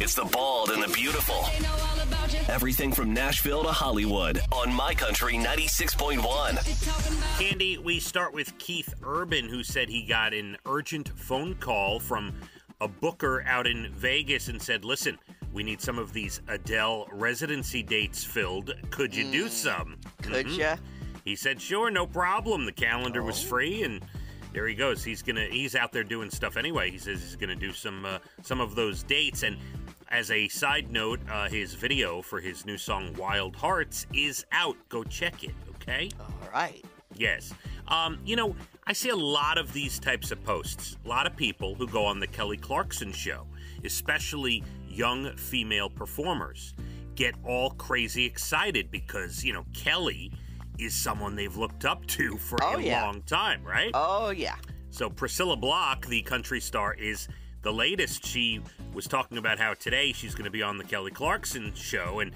It's the bald and the beautiful. Everything from Nashville to Hollywood on My Country 96.1. Cande, we start with Keith Urban, who said he got an urgent phone call from a booker out in Vegas and said, listen, we need some of these Adele residency dates filled. Could you do some? Could ya? He said, sure, no problem. The calendar was free, and there he goes. He's out there doing stuff anyway. He says he's gonna do some of those dates. And as a side note, his video for his new song Wild Hearts is out. Go check it, okay? All right. Yes. I see a lot of these types of posts. A lot of people who go on the Kelly Clarkson show, especially young female performers, get all crazy excited because, Kelly is someone they've looked up to for a long time, right? Oh, yeah. So Priscilla Block, the country star, is the latest. She was talking about how today she's going to be on the Kelly Clarkson show, and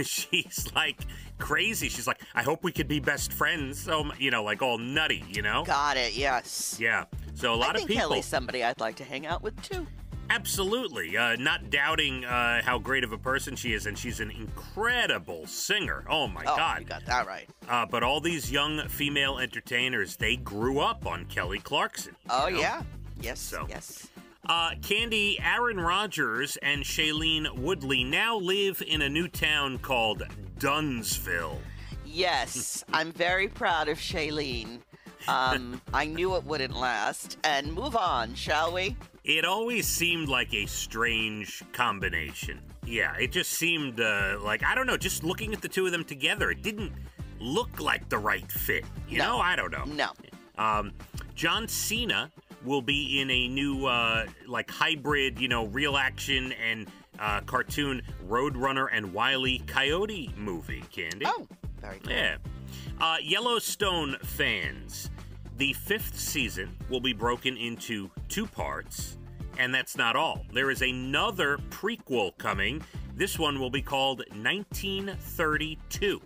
she's like crazy. She's like, I hope we could be best friends. So, like all nutty, Got it, yes. Yeah. So a lot of people. Kelly's somebody I'd like to hang out with, too. Absolutely. Not doubting how great of a person she is, and she's an incredible singer. Oh, my God. You got that right. But all these young female entertainers, they grew up on Kelly Clarkson. Oh, yeah. Yes, yes. Cande, Aaron Rodgers and Shailene Woodley now live in a new town called Dunsville. Yes, I'm very proud of Shailene. I knew it wouldn't last. And move on, shall we? It always seemed like a strange combination. Yeah, it just seemed like, I don't know, just looking at the two of them together, it didn't look like the right fit. You know, I don't know. No. John Cena will be in a new, hybrid, real action and cartoon Roadrunner and Wile E. Coyote movie, Cande. Oh, very cool. Yeah. Yellowstone fans, the 5th season will be broken into 2 parts, and that's not all. There is another prequel coming. This one will be called 1932.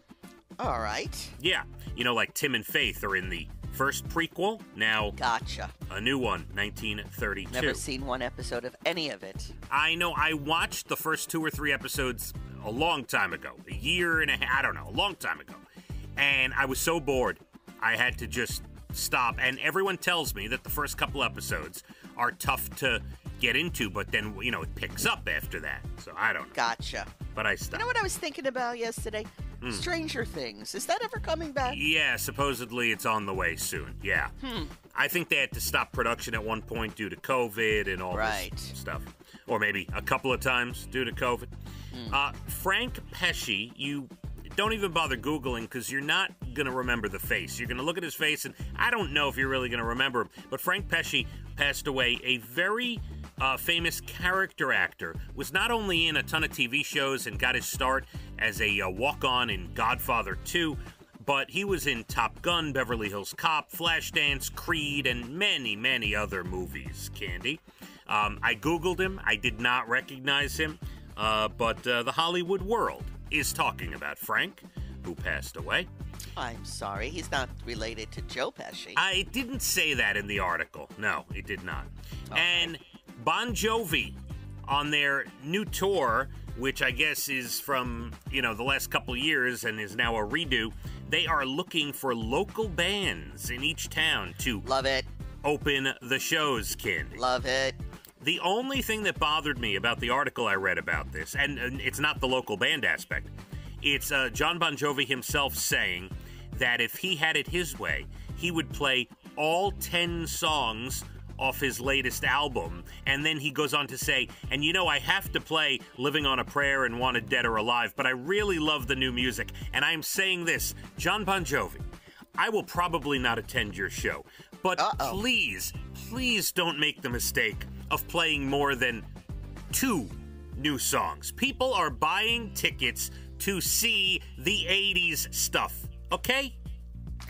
All right. Yeah. Like Tim and Faith are in the first prequel. Now, gotcha. A new one, 1932. Never seen one episode of any of it. I know. I watched the first 2 or 3 episodes a long time ago. A year and a half, I don't know, a long time ago. And I was so bored, I had to just stop. And everyone tells me that the first couple episodes are tough to get into, but then, it picks up after that. So I don't know. Gotcha. But I stopped. You know what I was thinking about yesterday? Stranger Things. Is that ever coming back? Yeah, supposedly it's on the way soon. Yeah. I think they had to stop production at one point due to COVID and all this stuff. Or maybe a couple of times due to COVID. Frank Pesci, you don't even bother Googling because you're not going to remember the face. You're going to look at his face, and I don't know if you're really going to remember him. But Frank Pesci passed away. A very famous character actor, was not only in a ton of TV shows and got his start as a walk-on in Godfather 2, but he was in Top Gun, Beverly Hills Cop, Flashdance, Creed, and many, many other movies, Cande. I Googled him. I did not recognize him, but the Hollywood world is talking about Frank, who passed away. I'm sorry, he's not related to Joe Pesci. I didn't say that in the article. No, it did not. Okay. And Bon Jovi, on their new tour, which I guess is from, the last couple of years and is now a redo, they are looking for local bands in each town to love it, open the shows, Cande. Love it. The only thing that bothered me about the article I read about this, and it's not the local band aspect, it's John Bon Jovi himself saying that if he had it his way, he would play all 10 songs off his latest album, and then he goes on to say, and I have to play Living on a Prayer and Wanted Dead or Alive, but I really love the new music, and I'm saying this, John Bon Jovi, I will probably not attend your show, but please don't make the mistake of playing more than 2 new songs. People are buying tickets to see the 80s stuff, okay?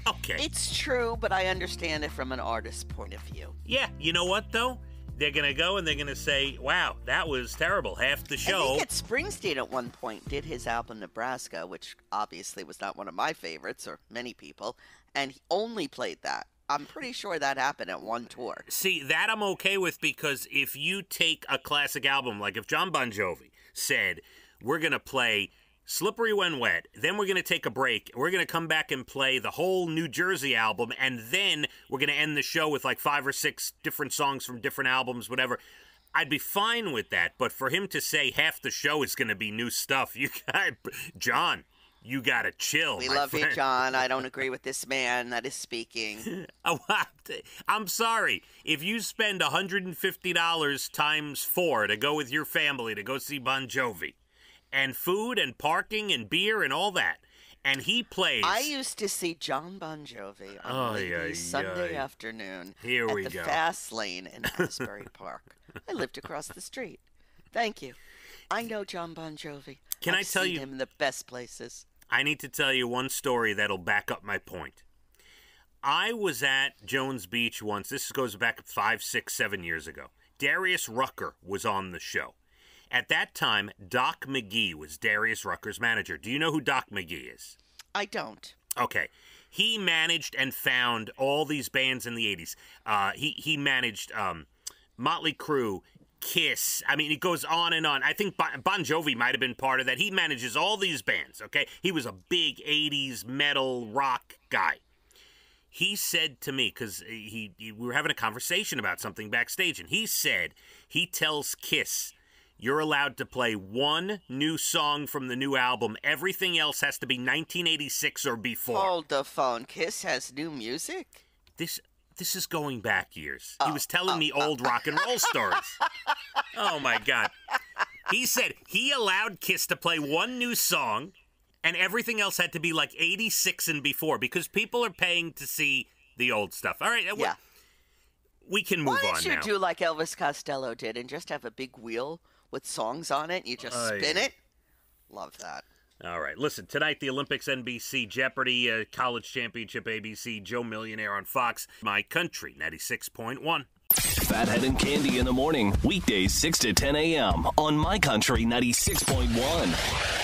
Okay. It's true, but I understand it from an artist's point of view. Yeah, you know what, though? They're going to go and they're going to say, wow, that was terrible. Half the show. I think Springsteen at one point did his album Nebraska, which obviously was not one of my favorites, or many people, and he only played that. I'm pretty sure that happened at one tour. See, that I'm okay with, because if you take a classic album, like if John Bon Jovi said, we're going to play Slippery When Wet, then we're going to take a break, we're going to come back and play the whole New Jersey album, and then we're going to end the show with like 5 or 6 different songs from different albums, whatever, I'd be fine with that. But for him to say half the show is going to be new stuff, John, you got to chill. We love you, John. I don't agree with this man that is speaking. I'm sorry. If you spend $150 times 4 to go with your family to go see Bon Jovi, and food and parking and beer and all that, and he plays... I used to see John Bon Jovi on Sunday afternoon at the Fast Lane in Asbury Park. I lived across the street. Thank you. I know John Bon Jovi. I've seen him in the best places. I need to tell you one story that'll back up my point. I was at Jones Beach once. This goes back 5, 6, 7 years ago. Darius Rucker was on the show. At that time, Doc McGee was Darius Rucker's manager. Do you know who Doc McGee is? I don't. Okay. He managed and found all these bands in the 80s. He managed Motley Crue, Kiss. I mean, it goes on and on. I think Bon Jovi might have been part of that. He manages all these bands, okay? He was a big 80s metal rock guy. He said to me, because we were having a conversation about something backstage, and he said he tells Kiss, you're allowed to play one new song from the new album. Everything else has to be 1986 or before. Hold the phone. Kiss has new music? This is going back years. He was telling me old rock and roll stories. Oh, my God. He said he allowed Kiss to play one new song, and everything else had to be like 86 and before, because people are paying to see the old stuff. All right. Yeah. We can move on now. Why don't you do like Elvis Costello did and just have a big wheel with songs on it? You just spin it. Love that. All right. Listen, tonight, the Olympics, NBC, Jeopardy, College Championship, ABC, Joe Millionaire on Fox. My Country, 96.1. Phathead and Cande in the morning. Weekdays 6 to 10 a.m. on My Country 96.1.